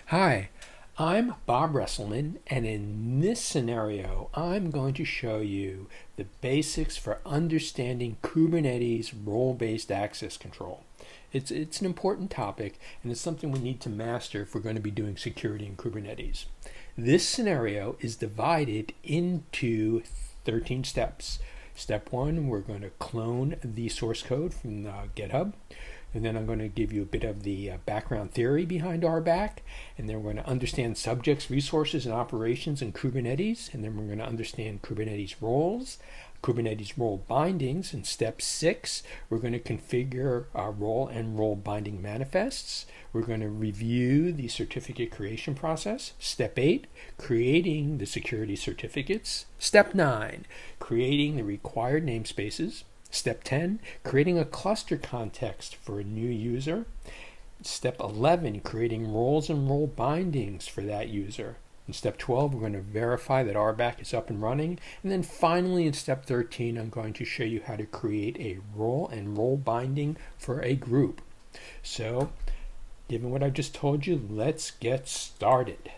Hi, I'm Bob Resselman, and in this scenario, I'm going to show you the basics for understanding Kubernetes role-based access control. It's an important topic, and it's something we need to master if we're going to be doing security in Kubernetes. This scenario is divided into 13 steps. Step 1, we're going to clone the source code from GitHub. And then I'm going to give you a bit of the background theory behind RBAC. And then we're going to understand subjects, resources, and operations in Kubernetes. And then we're going to understand Kubernetes roles, Kubernetes role bindings. In step 6, we're going to configure our role and role binding manifests. We're going to review the certificate creation process. Step 8, creating the security certificates. Step 9, creating the required namespaces. Step 10, creating a cluster context for a new user. Step 11, creating roles and role bindings for that user. In step 12, we're going to verify that RBAC is up and running. And then finally in step 13, I'm going to show you how to create a role and role binding for a group. So, given what I just told you, let's get started.